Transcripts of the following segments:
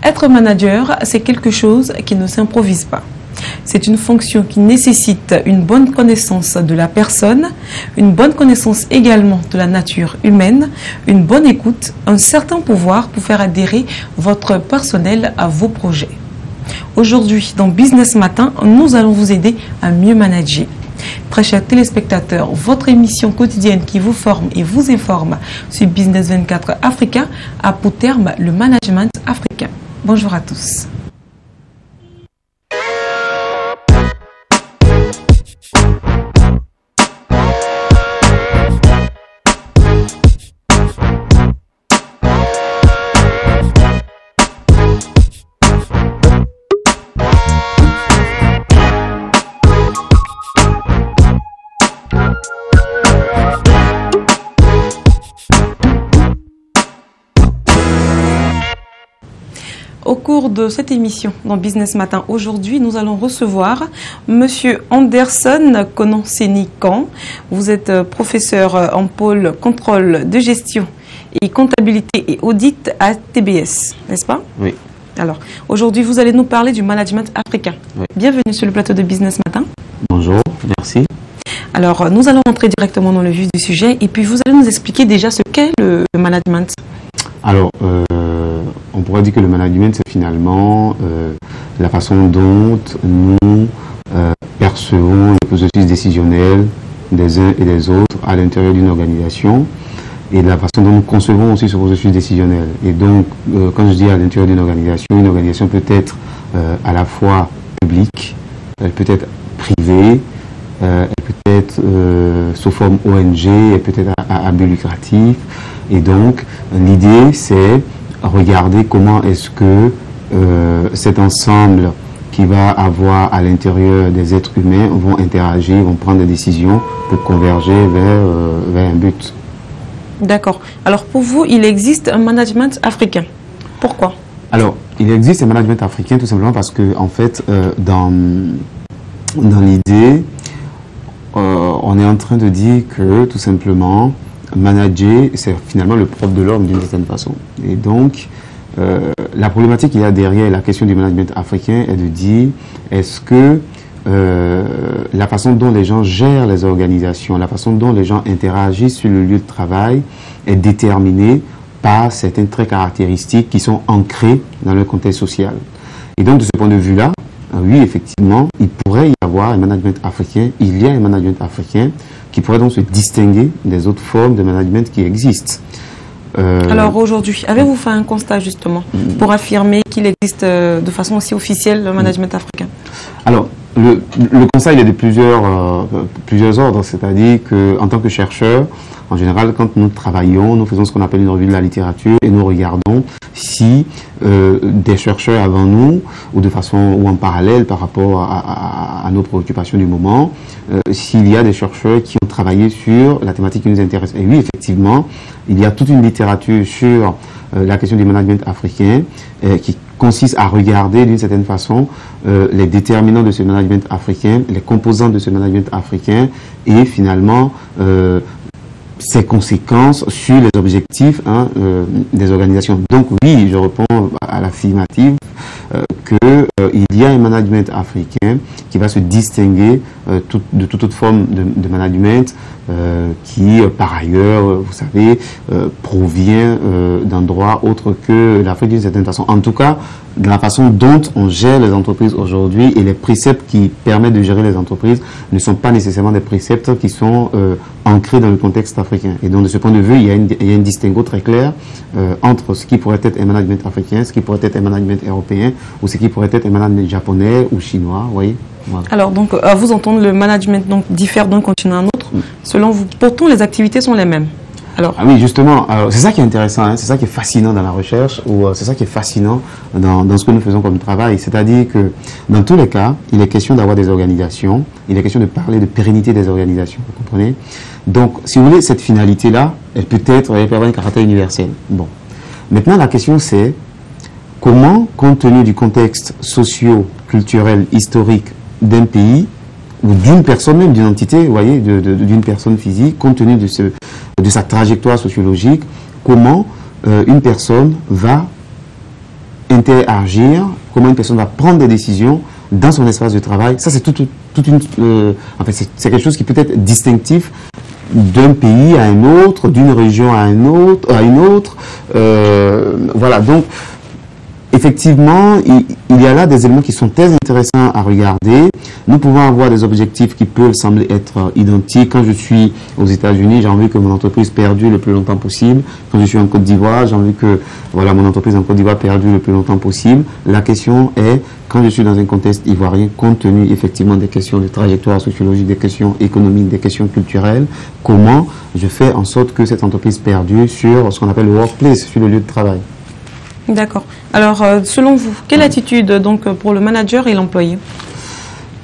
Être manager, c'est quelque chose qui ne s'improvise pas. C'est une fonction qui nécessite une bonne connaissance de la personne, une bonne connaissance également de la nature humaine, une bonne écoute, un certain pouvoir pour faire adhérer votre personnel à vos projets. Aujourd'hui, dans Business Matin, nous allons vous aider à mieux manager. Très chers téléspectateurs, votre émission quotidienne qui vous forme et vous informe sur Business 24 Africa a pour terme le management africain. Bonjour à tous. Au cours de cette émission dans Business Matin, aujourd'hui, nous allons recevoir Monsieur Anderson Konon-Sénikan. Vous êtes professeur en pôle contrôle de gestion et comptabilité et audit à TBS, n'est-ce pas? Oui. Alors, aujourd'hui, vous allez nous parler du management africain. Oui. Bienvenue sur le plateau de Business Matin. Bonjour, merci. Alors, nous allons entrer directement dans le vif du sujet et puis vous allez nous expliquer déjà ce qu'est le management. Alors, on pourrait dire que le management, c'est finalement la façon dont nous percevons le processus décisionnel des uns et des autres à l'intérieur d'une organisation et la façon dont nous concevons aussi ce processus décisionnel. Et donc, quand je dis à l'intérieur d'une organisation peut être à la fois publique, elle peut être privée, elle peut être sous forme ONG, elle peut être à but lucratif. Et donc, l'idée, c'est regarder comment est-ce que cet ensemble qui va avoir à l'intérieur des êtres humains vont interagir, vont prendre des décisions pour converger vers un but. D'accord. Alors, pour vous, il existe un management africain. Pourquoi? Alors, il existe un management africain tout simplement parce que, en fait, dans l'idée, on est en train de dire que, tout simplement, manager, c'est finalement le propre de l'homme d'une certaine façon. Et donc, la problématique qu'il y a derrière la question du management africain est de dire, est-ce que la façon dont les gens gèrent les organisations, la façon dont les gens interagissent sur le lieu de travail est déterminée par certains traits caractéristiques qui sont ancrés dans le contexte social. Et donc, de ce point de vue-là, oui, effectivement, il pourrait y avoir un management africain, il y a un management africain qui pourrait donc se distinguer des autres formes de management qui existent. Alors aujourd'hui, avez-vous fait un constat justement pour affirmer qu'il existe de façon aussi officielle le management africain? Alors, le constat il est de plusieurs ordres, c'est-à-dire qu'en tant que chercheur, en général, quand nous travaillons, nous faisons ce qu'on appelle une revue de la littérature et nous regardons si des chercheurs avant nous, ou de façon ou en parallèle par rapport à nos préoccupations du moment, s'il y a des chercheurs qui ont travaillé sur la thématique qui nous intéresse. Et oui, effectivement, il y a toute une littérature sur la question du management africain qui consiste à regarder d'une certaine façon les déterminants de ce management africain, les composants de ce management africain et finalement ses conséquences sur les objectifs des organisations. Donc oui, je réponds à l'affirmative qu'il y a un management africain qui va se distinguer de toute autre forme de management qui, par ailleurs, vous savez, provient d'endroits autres que l'Afrique d'une certaine façon. En tout cas, de la façon dont on gère les entreprises aujourd'hui et les préceptes qui permettent de gérer les entreprises ne sont pas nécessairement des préceptes qui sont ancrés dans le contexte africain. Et donc, de ce point de vue, il y a une distinction très claire entre ce qui pourrait être un management africain, ce qui pourrait être un management européen ou ce qui pourrait être un management japonais ou chinois, vous voyez. Voilà. Alors, donc, à vous entendre, le management donc, diffère d'un continent à un autre. Selon vous, pourtant, les activités sont les mêmes. Alors, oui, justement, c'est ça qui est intéressant, c'est ça qui est fascinant dans la recherche, ou c'est ça qui est fascinant dans ce que nous faisons comme travail. C'est-à-dire que, dans tous les cas, il est question d'avoir des organisations, il est question de parler de pérennité des organisations, vous comprenez? Donc, si vous voulez, cette finalité-là, elle peut avoir un caractère universel. Bon. Maintenant, la question c'est, comment, compte tenu du contexte socio-culturel, historique d'un pays, ou d'une personne même, d'une entité, vous voyez, d'une personne physique, compte tenu de sa trajectoire sociologique, comment une personne va interagir, comment une personne va prendre des décisions dans son espace de travail. Ça, c'est en fait, c'est quelque chose qui peut être distinctif d'un pays à un autre, d'une région à une autre. Voilà, donc effectivement, il y a là des éléments qui sont très intéressants à regarder. Nous pouvons avoir des objectifs qui peuvent sembler être identiques. Quand je suis aux États-Unis, j'ai envie que mon entreprise perdure le plus longtemps possible. Quand je suis en Côte d'Ivoire, j'ai envie que mon entreprise en Côte d'Ivoire perdure le plus longtemps possible. La question est, quand je suis dans un contexte ivoirien, compte tenu effectivement des questions de trajectoire sociologique, des questions économiques, des questions culturelles, comment je fais en sorte que cette entreprise perdure sur ce qu'on appelle le workplace, sur le lieu de travail. D'accord. Alors, selon vous, quelle attitude donc pour le manager et l'employé?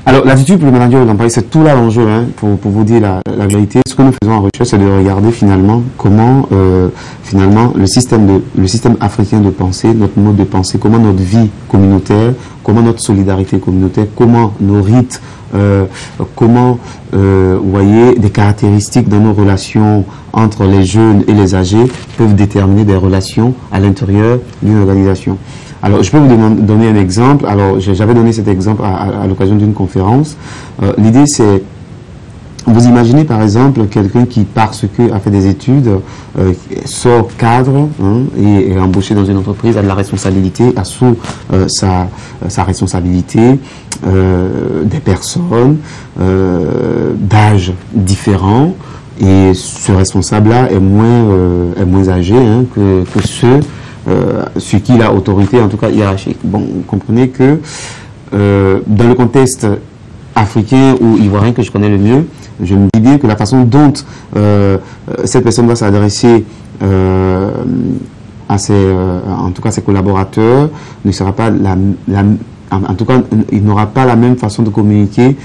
Alors, l'attitude pour le manager et l'employé, c'est tout là l'enjeu, hein, pour vous dire la vérité. Ce que nous faisons en recherche, c'est de regarder finalement comment finalement le système africain de pensée, notre mode de pensée, comment notre vie communautaire, comment notre solidarité communautaire, comment nos rites, comment, vous voyez, des caractéristiques dans nos relations entre les jeunes et les âgés peuvent déterminer des relations à l'intérieur d'une organisation. Alors, je peux vous donner un exemple. Alors, j'avais donné cet exemple à l'occasion d'une conférence. L'idée, c'est, vous imaginez par exemple quelqu'un qui, parce que a fait des études, sort cadre et est embauché dans une entreprise, a de la responsabilité, a sous sa responsabilité des personnes d'âge différents. Et ce responsable-là est moins âgé que ceux sur qui il a autorité, en tout cas hiérarchique. Bon, vous comprenez que dans le contexte africain ou ivoirien que je connais le mieux, je me dis bien que la façon dont cette personne va s'adresser à ses collaborateurs ne sera pas en tout cas, il n'aura pas la même façon de communiquer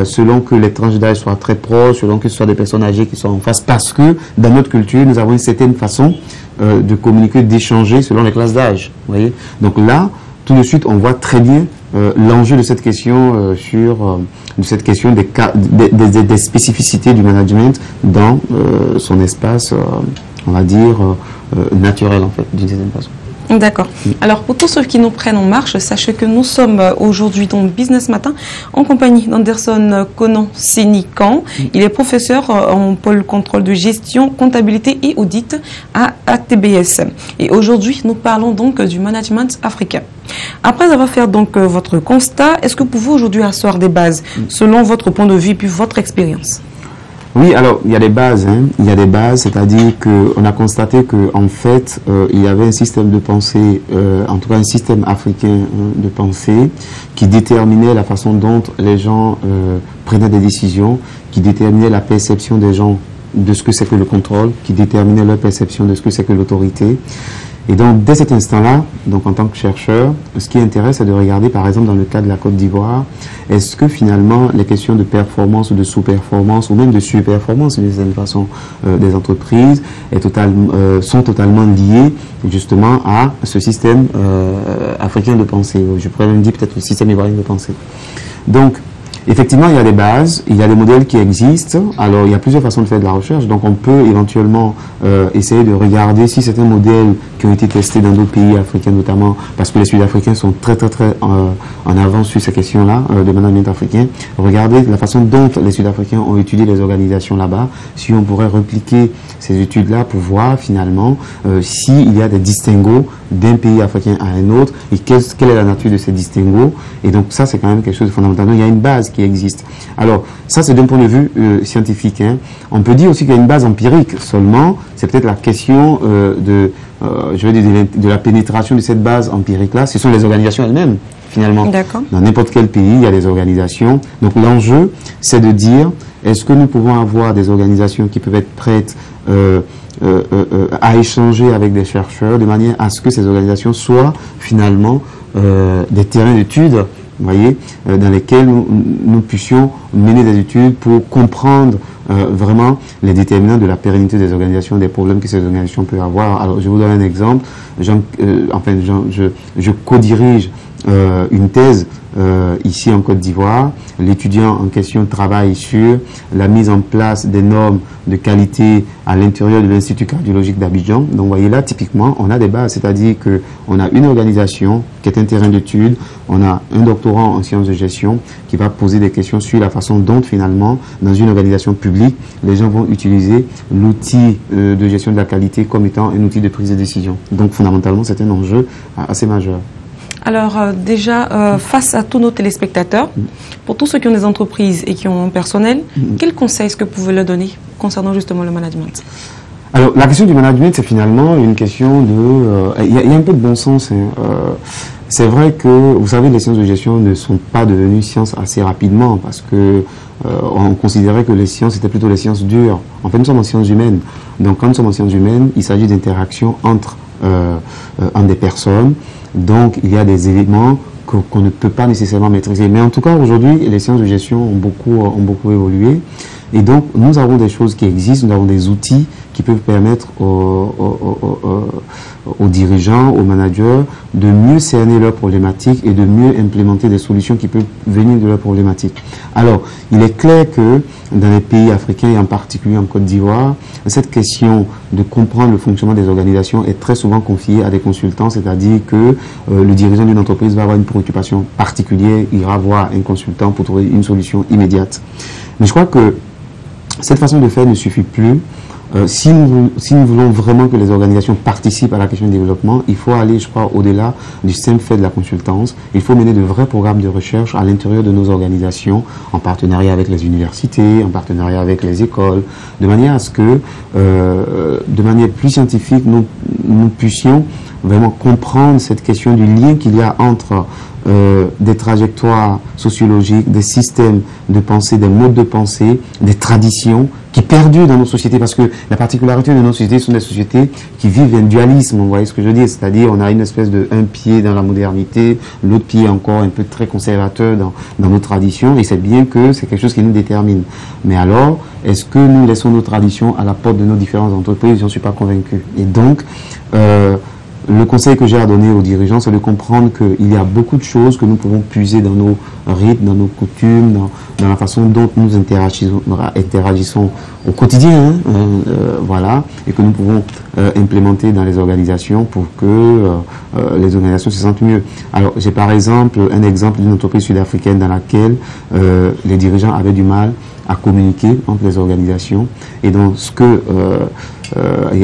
selon que les tranches d'âge soient très proches, selon que ce soit des personnes âgées qui sont en face, parce que dans notre culture, nous avons une certaine façon de communiquer, d'échanger selon les classes d'âge. Voyez. Donc là, tout de suite, on voit très bien l'enjeu de cette question des spécificités du management dans son espace, on va dire, naturel en fait, d'une certaine façon. D'accord. Alors, pour tous ceux qui nous prennent en marche, sachez que nous sommes aujourd'hui dans Business Matin en compagnie d'Anderson Konan-Sénican. Il est professeur en pôle contrôle de gestion, comptabilité et audit à ATBS. Et aujourd'hui, nous parlons donc du management africain. Après avoir fait donc votre constat, est-ce que vous pouvez aujourd'hui asseoir des bases selon votre point de vue puis votre expérience? Oui, alors il y a des bases, il y a des bases, c'est-à-dire qu'on a constaté qu'en fait, il y avait un système de pensée, en tout cas un système africain de pensée, qui déterminait la façon dont les gens prenaient des décisions, qui déterminait la perception des gens de ce que c'est que le contrôle, qui déterminait leur perception de ce que c'est que l'autorité. Et donc, dès cet instant-là, donc en tant que chercheur, ce qui intéresse, c'est de regarder, par exemple, dans le cas de la Côte d'Ivoire, est-ce que finalement, les questions de performance ou de sous-performance, ou même de surperformance, d'une certaine façon, des entreprises, sont totalement liées, justement, à ce système africain de pensée. Je pourrais même dire peut-être le système ivoirien de pensée. Donc, effectivement, il y a des bases, il y a des modèles qui existent. Alors, il y a plusieurs façons de faire de la recherche. Donc, on peut éventuellement essayer de regarder si certains modèles qui ont été testés dans d'autres pays africains, notamment parce que les Sud-Africains sont très en avance sur ces questions-là de management africain. Regarder la façon dont les Sud-Africains ont étudié les organisations là-bas, si on pourrait répliquer ces études-là pour voir finalement s'il y a des distinguos d'un pays africain à un autre et quelle est la nature de ces distinguos. Et donc, ça, c'est quand même quelque chose de fondamental. Donc, il y a une base qui existe. Alors, ça, c'est d'un point de vue scientifique. On peut dire aussi qu'il y a une base empirique seulement. C'est peut-être la question de la pénétration de cette base empirique-là. Ce sont les organisations elles-mêmes, finalement. Dans n'importe quel pays, il y a des organisations. Donc, l'enjeu, c'est de dire, est-ce que nous pouvons avoir des organisations qui peuvent être prêtes à échanger avec des chercheurs de manière à ce que ces organisations soient, finalement, des terrains d'études, vous voyez, dans lesquels nous puissions mener des études pour comprendre vraiment les déterminants de la pérennité des organisations, des problèmes que ces organisations peuvent avoir. Alors, je vous donne un exemple. Je co-dirige une thèse ici en Côte d'Ivoire. L'étudiant en question travaille sur la mise en place des normes de qualité à l'intérieur de l'Institut cardiologique d'Abidjan. Donc, vous voyez là, typiquement, on a des bases, c'est-à-dire qu'on a une organisation qui est un terrain d'étude, on a un doctorant en sciences de gestion qui va poser des questions sur la façon dont, finalement, dans une organisation publique, les gens vont utiliser l'outil de gestion de la qualité comme étant un outil de prise de décision. Donc, fondamentalement, c'est un enjeu assez majeur. Alors déjà, face à tous nos téléspectateurs, pour tous ceux qui ont des entreprises et qui ont un personnel, quels conseils est-ce que vous pouvez leur donner concernant justement le management? Alors la question du management, c'est finalement une question de... Il y a un peu de bon sens. C'est vrai que, vous savez, les sciences de gestion ne sont pas devenues sciences assez rapidement parce que on considérait que les sciences étaient plutôt les sciences dures. En fait, nous sommes en sciences humaines. Donc quand nous sommes en sciences humaines, il s'agit d'interactions entre des personnes. Donc, il y a des éléments qu'on ne peut pas nécessairement maîtriser. Mais en tout cas, aujourd'hui, les sciences de gestion ont beaucoup évolué. Et donc, nous avons des choses qui existent, nous avons des outils qui peuvent permettre aux dirigeants, aux managers, de mieux cerner leurs problématiques et de mieux implémenter des solutions qui peuvent venir de leurs problématiques. Alors, il est clair que dans les pays africains et en particulier en Côte d'Ivoire, cette question de comprendre le fonctionnement des organisations est très souvent confiée à des consultants, c'est-à-dire que le dirigeant d'une entreprise va avoir une préoccupation particulière, il ira voir un consultant pour trouver une solution immédiate. Mais je crois que cette façon de faire ne suffit plus. Si nous voulons vraiment que les organisations participent à la question du développement, il faut aller, je crois, au-delà du simple fait de la consultance. Il faut mener de vrais programmes de recherche à l'intérieur de nos organisations, en partenariat avec les universités, en partenariat avec les écoles, de manière à ce que, de manière plus scientifique, nous puissions vraiment comprendre cette question du lien qu'il y a entre des trajectoires sociologiques, des systèmes de pensée, des modes de pensée, des traditions qui perdurent dans nos sociétés, parce que la particularité de nos sociétés sont des sociétés qui vivent un dualisme, vous voyez ce que je veux dire, c'est-à-dire on a une espèce de un pied dans la modernité, l'autre pied encore un peu très conservateur dans nos traditions, et c'est bien que c'est quelque chose qui nous détermine. Mais alors, est-ce que nous laissons nos traditions à la porte de nos différentes entreprises? J'en suis pas convaincu. Et donc, le conseil que j'ai à donner aux dirigeants, c'est de comprendre qu'il y a beaucoup de choses que nous pouvons puiser dans nos rythmes, dans nos coutumes, dans la façon dont nous interagissons au quotidien, voilà, et que nous pouvons implémenter dans les organisations pour que les organisations se sentent mieux. Alors, j'ai par exemple un exemple d'une entreprise sud-africaine dans laquelle les dirigeants avaient du mal à communiquer entre les organisations, et dans ce que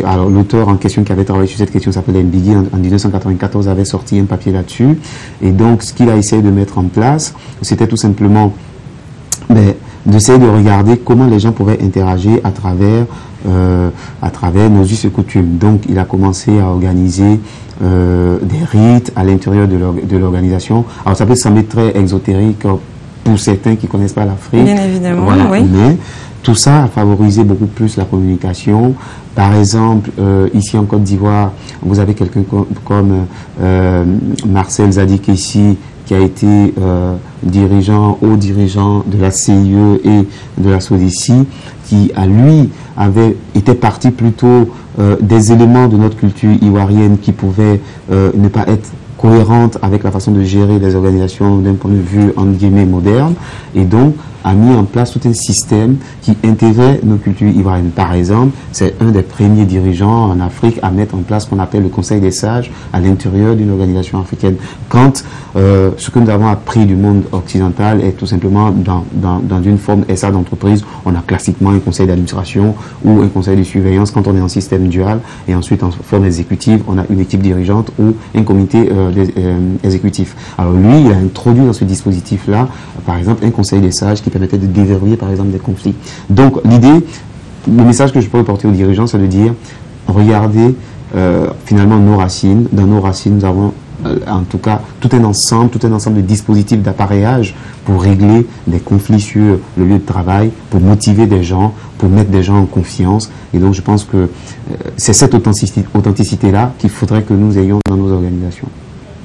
alors l'auteur en question qui avait travaillé sur cette question s'appelait Mbigi, en 1994 avait sorti un papier là-dessus, et donc ce qu'il a essayé de mettre en place, c'était tout simplement d'essayer de regarder comment les gens pouvaient interagir à travers nos us et coutumes. Donc il a commencé à organiser des rites à l'intérieur de l'organisation. Alors ça peut sembler très exotérique pour certains qui ne connaissent pas l'Afrique. Bien évidemment, voilà, oui. Mais tout ça a favorisé beaucoup plus la communication. Par exemple, ici en Côte d'Ivoire, vous avez quelqu'un comme Marcel Zadikessi, qui a été haut dirigeant de la CIE et de la SODECI, qui à lui était parti plutôt des éléments de notre culture ivoirienne qui pouvaient ne pas être cohérentes avec la façon de gérer les organisations d'un point de vue entre guillemets moderne, et donc a mis en place tout un système qui intégrait nos cultures ivoiriennes. Par exemple, c'est un des premiers dirigeants en Afrique à mettre en place ce qu'on appelle le Conseil des sages à l'intérieur d'une organisation africaine. Quand ce que nous avons appris du monde occidental est tout simplement dans une forme SA d'entreprise, on a classiquement un conseil d'administration ou un conseil de surveillance quand on est en système dual, et ensuite en forme exécutive, on a une équipe dirigeante ou un comité exécutif. Alors lui, il a introduit dans ce dispositif-là, par exemple, un conseil des sages qui permettait de déverrouiller par exemple des conflits. Donc l'idée, le message que je peux porter aux dirigeants, c'est de dire, regardez finalement nos racines. Dans nos racines, nous avons en tout cas tout un ensemble de dispositifs d'appareillage pour régler des conflits sur le lieu de travail, pour motiver des gens, pour mettre des gens en confiance. Et donc je pense que c'est cette authenticité-là qu'il faudrait que nous ayons dans nos organisations.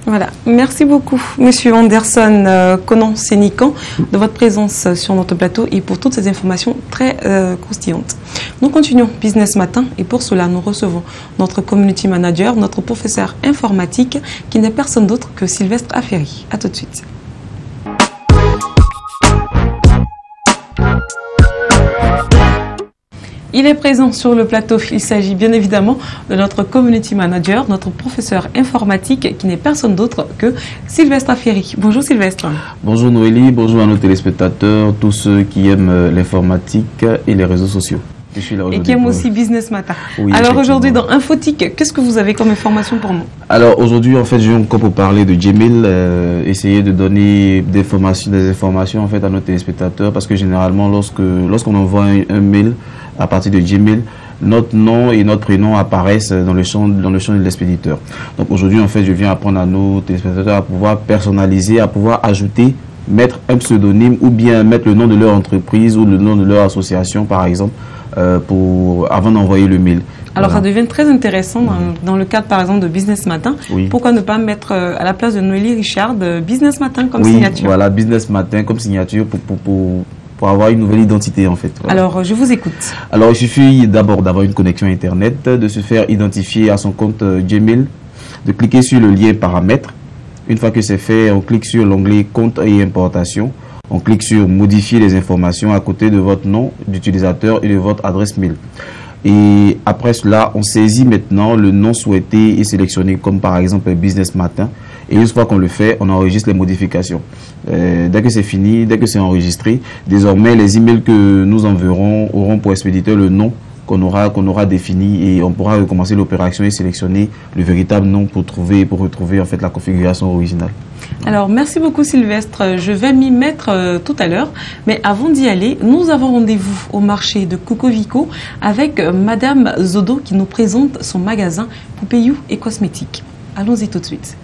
Voilà, merci beaucoup, Monsieur Anderson Konan-Sénican, de votre présence sur notre plateau et pour toutes ces informations très croustillantes. Nous continuons Business Matin et pour cela, nous recevons notre community manager, notre professeur informatique, qui n'est personne d'autre que Sylvestre Aferi. À tout de suite. Il est présent sur le plateau. Il s'agit bien évidemment de notre community manager, notre professeur informatique qui n'est personne d'autre que Sylvestre Aferi. Bonjour Sylvestre. Bonjour Noélie, bonjour à nos téléspectateurs, tous ceux qui aiment l'informatique et les réseaux sociaux. Je suis là et qui aiment aussi Business Matin. Oui, alors aujourd'hui dans Infotique, qu'est-ce que vous avez comme information pour nous? Alors aujourd'hui en fait je viens encore pour parler de Gmail, essayer de donner des informations en fait à nos téléspectateurs parce que généralement lorsqu'on envoie un mail à partir de Gmail, notre nom et notre prénom apparaissent dans le champ de l'expéditeur. Donc aujourd'hui en fait je viens apprendre à nos téléspectateurs à pouvoir personnaliser, à pouvoir ajouter, mettre un pseudonyme ou bien mettre le nom de leur entreprise ou le nom de leur association par exemple avant d'envoyer le mail. Alors voilà. Ça devient très intéressant dans le cadre par exemple de Business Matin. Oui. Pourquoi ne pas mettre à la place de Noélie Richard Business Matin comme signature? Voilà, Business Matin comme signature pour avoir une nouvelle identité en fait. Voilà. Alors je vous écoute. Alors il suffit d'abord d'avoir une connexion internet, de se faire identifier à son compte Gmail, de cliquer sur le lien paramètres. Une fois que c'est fait, on clique sur l'onglet compte et importation. On clique sur modifier les informations à côté de votre nom d'utilisateur et de votre adresse mail. Et après cela, on saisit maintenant le nom souhaité et sélectionné comme par exemple Business Matin. Et une fois qu'on le fait, on enregistre les modifications. Dès que c'est fini, dès que c'est enregistré, désormais les emails que nous enverrons auront pour expéditeur le nom qu'on aura défini et on pourra recommencer l'opération et sélectionner le véritable nom pour retrouver en fait la configuration originale. Alors merci beaucoup Sylvestre, je vais m'y mettre tout à l'heure, mais avant d'y aller, nous avons rendez-vous au marché de Cocovico avec Madame Zodo qui nous présente son magasin Poupéyou et Cosmétiques. Allons-y tout de suite.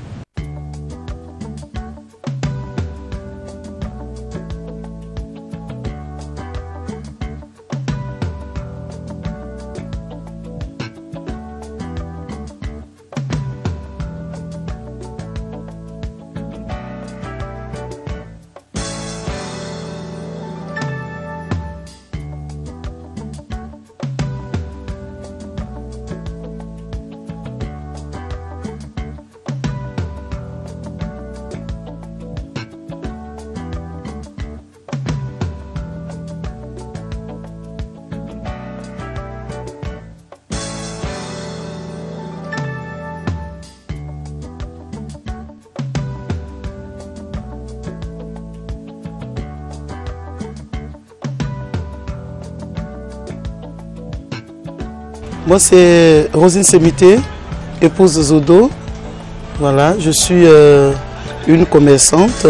Moi, c'est Rosine Semité, épouse Zodo. Voilà, je suis une commerçante.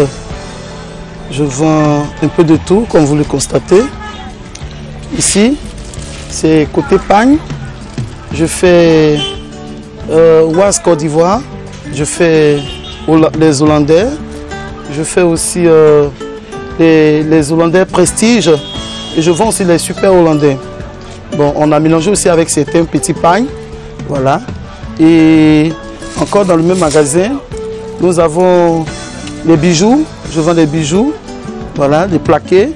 Je vends un peu de tout, comme vous le constatez. Ici, c'est côté pagne. Je fais Oise Côte d'Ivoire. Je fais les Hollandais. Je fais aussi les Hollandais Prestige. Et je vends aussi les super Hollandais. Bon, on a mélangé aussi avec certains petits pagnes, voilà. Et encore dans le même magasin, nous avons les bijoux. Je vends les bijoux, voilà, les plaqués.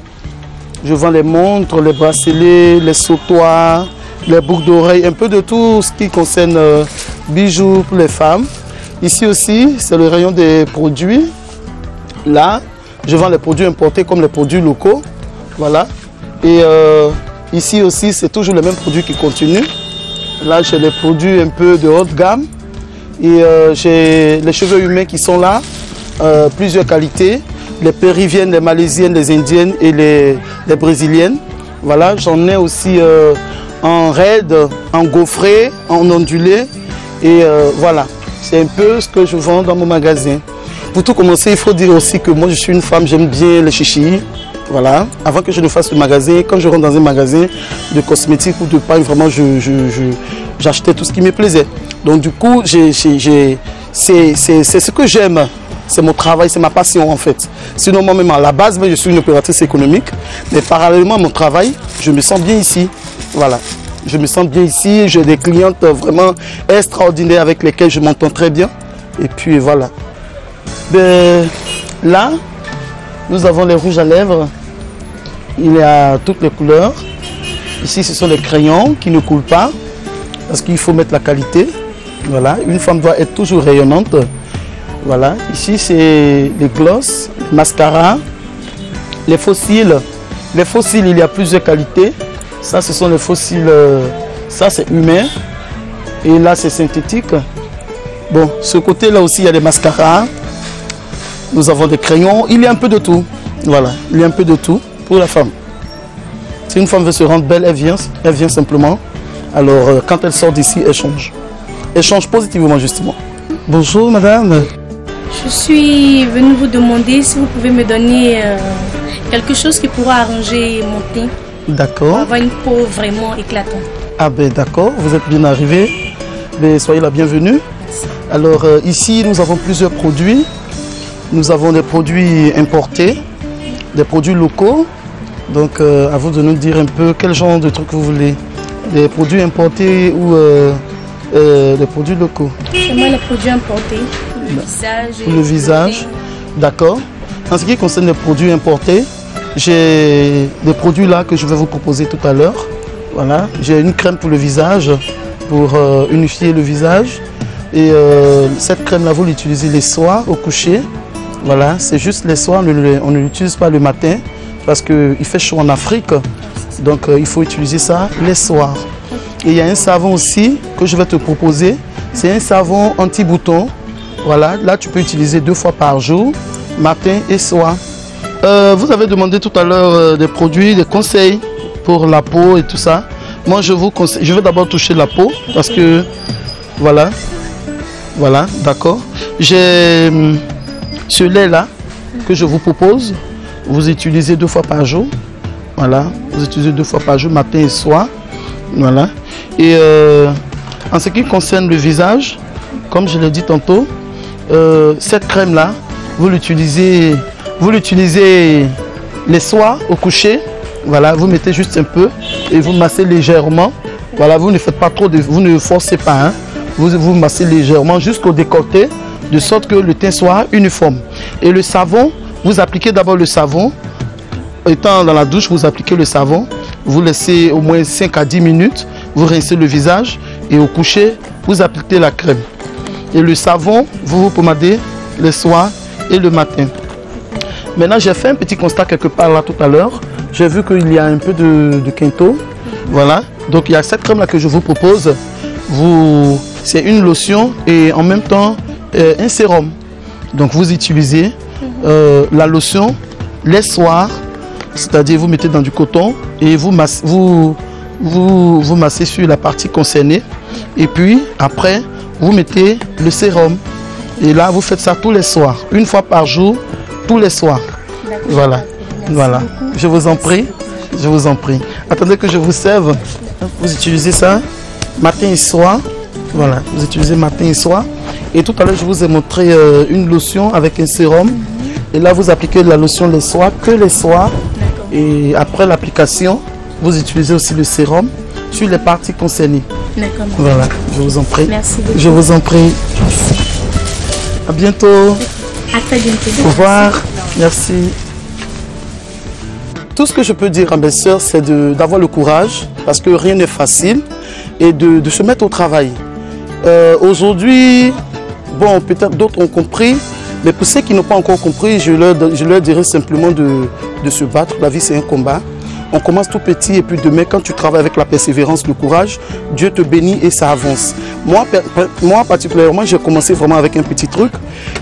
Je vends les montres, les bracelets, les sautoirs, les boucles d'oreilles, un peu de tout ce qui concerne bijoux pour les femmes. Ici aussi, c'est le rayon des produits. Là, je vends les produits importés comme les produits locaux, voilà. Et ici aussi, c'est toujours les mêmes produits qui continuent. Là, j'ai les produits un peu de haute gamme. Et j'ai les cheveux humains qui sont là, plusieurs qualités. Les péruviennes, les malaisiennes, les indiennes et les brésiliennes. Voilà, j'en ai aussi en raide, en gaufré, en ondulé. Et voilà, c'est un peu ce que je vends dans mon magasin. Pour tout commencer, il faut dire aussi que moi, je suis une femme, j'aime bien les chichis. Voilà, avant que je ne fasse le magasin, quand je rentre dans un magasin de cosmétiques ou de paille, vraiment, j'achetais tout ce qui me plaisait. Donc du coup, c'est ce que j'aime, c'est mon travail, c'est ma passion en fait. Sinon moi-même à la base, je suis une opératrice économique, mais parallèlement à mon travail, je me sens bien ici. Voilà, je me sens bien ici, j'ai des clientes vraiment extraordinaires avec lesquelles je m'entends très bien. Et puis voilà. Là, nous avons les rouges à lèvres. Il y a toutes les couleurs. Ici, ce sont les crayons qui ne coulent pas parce qu'il faut mettre la qualité. Voilà, une femme doit être toujours rayonnante. Voilà, ici, c'est les glosses, les mascaras, les fossiles. Les fossiles, il y a plusieurs qualités. Ça, ce sont les fossiles, ça c'est humain. Et là, c'est synthétique. Bon, ce côté-là aussi, il y a des mascaras. Nous avons des crayons. Il y a un peu de tout. Voilà, il y a un peu de tout pour la femme. Si une femme veut se rendre belle, elle vient simplement. Alors, quand elle sort d'ici, elle change. Elle change positivement, justement. Bonjour, madame. Je suis venue vous demander si vous pouvez me donner quelque chose qui pourra arranger mon teint. D'accord. Pour avoir une peau vraiment éclatante. Ah ben d'accord, vous êtes bien arrivé. Mais soyez la bienvenue. Alors ici, nous avons plusieurs produits. Nous avons des produits importés, des produits locaux. Donc à vous de nous dire un peu quel genre de trucs vous voulez. Des produits importés ou des produits locaux. C'est moi les produits importés. Le visage. Pour le visage, d'accord. En ce qui concerne les produits importés, j'ai des produits là que je vais vous proposer tout à l'heure. Voilà, j'ai une crème pour le visage, pour unifier le visage. Et cette crème là, vous l'utilisez les soirs au coucher. Voilà, c'est juste les soirs, on ne l'utilise pas le matin parce qu'il fait chaud en Afrique. Donc il faut utiliser ça les soirs. Et il y a un savon aussi que je vais te proposer. C'est un savon anti-bouton. Voilà, là tu peux utiliser 2 fois par jour, matin et soir. Vous avez demandé tout à l'heure des produits, des conseils pour la peau et tout ça. Moi je vous conseille, je vais d'abord toucher la peau parce que voilà, d'accord. J'ai ce lait là que je vous propose, vous utilisez 2 fois par jour. Voilà, vous utilisez 2 fois par jour, matin et soir. Voilà. Et en ce qui concerne le visage, comme je l'ai dit tantôt, cette crème là, vous l'utilisez les soirs au coucher. Voilà, vous mettez juste un peu et vous massez légèrement. Voilà, vous ne faites pas trop, vous ne forcez pas. Hein. Vous massez légèrement jusqu'au décolleté, de sorte que le teint soit uniforme. Et le savon, vous appliquez d'abord le savon. Étant dans la douche, vous appliquez le savon. Vous laissez au moins 5 à 10 minutes. Vous rincez le visage et au coucher, vous appliquez la crème. Et le savon, vous vous pommadez le soir et le matin. Maintenant, j'ai fait un petit constat quelque part là tout à l'heure. J'ai vu qu'il y a un peu de quinto. Voilà. Donc, il y a cette crème là que je vous propose. C'est une lotion et en même temps un sérum. Donc, vous utilisez la lotion les soirs. C'est-à-dire, vous mettez dans du coton et vous massez sur la partie concernée. Et puis, après, vous mettez le sérum. Et là, vous faites ça tous les soirs. 1 fois par jour, tous les soirs. Voilà. Voilà. Je vous en prie. Je vous en prie. Attendez que je vous serve. Vous utilisez ça matin et soir. Voilà. Vous utilisez matin et soir. Et tout à l'heure, je vous ai montré une lotion avec un sérum. Et là, vous appliquez la lotion les soirs, que les soirs. Et après l'application, vous utilisez aussi le sérum sur les parties concernées. D'accord. Voilà, je vous en prie. Merci beaucoup. Je vous en prie. À bientôt. À très bientôt. Au revoir. Merci. Tout ce que je peux dire à mes soeurs, c'est d'avoir le courage, parce que rien n'est facile, et de se mettre au travail. Aujourd'hui, bon, peut-être d'autres ont compris, mais pour ceux qui n'ont pas encore compris, je leur dirais simplement de se battre. La vie, c'est un combat. On commence tout petit et puis demain, quand tu travailles avec la persévérance, le courage, Dieu te bénit et ça avance. Moi particulièrement, j'ai commencé vraiment avec un petit truc.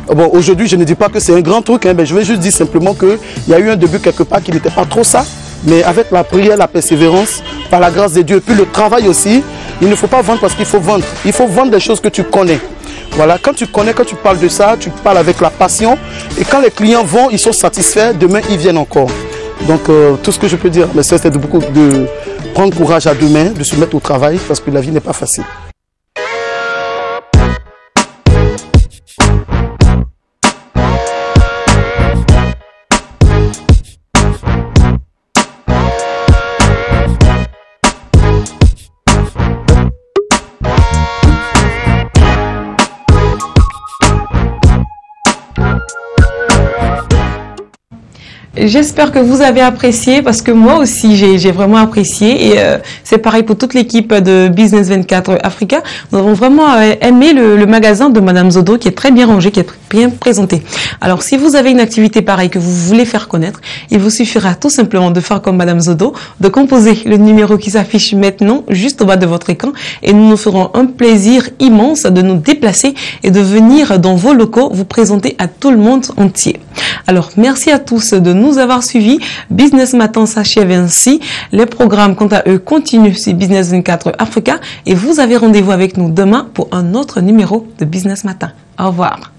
Bon, aujourd'hui, je ne dis pas que c'est un grand truc, hein, mais je vais juste dire simplement qu'il y a eu un début quelque part qui n'était pas trop ça. Mais avec la prière, la persévérance, par la grâce de Dieu, et puis le travail aussi, il ne faut pas vendre parce qu'il faut vendre. Il faut vendre des choses que tu connais. Voilà, quand tu connais, quand tu parles de ça, tu parles avec la passion. Et quand les clients vont, ils sont satisfaits, demain, ils viennent encore. Donc, tout ce que je peux dire, c'est de prendre courage à demain, de se mettre au travail, parce que la vie n'est pas facile. J'espère que vous avez apprécié parce que moi aussi j'ai vraiment apprécié et c'est pareil pour toute l'équipe de Business 24 Africa. Nous avons vraiment aimé le magasin de Madame Zodo qui est très bien rangé, qui est bien présenté. Alors si vous avez une activité pareille que vous voulez faire connaître, il vous suffira tout simplement de faire comme Madame Zodo, de composer le numéro qui s'affiche maintenant juste au bas de votre écran et nous nous ferons un plaisir immense de nous déplacer et de venir dans vos locaux vous présenter à tout le monde entier. Alors merci à tous de nous avoir suivis. Business Matin s'achève ainsi. Les programmes, quant à eux, continuent sur Business 24 Africa et vous avez rendez-vous avec nous demain pour un autre numéro de Business Matin. Au revoir.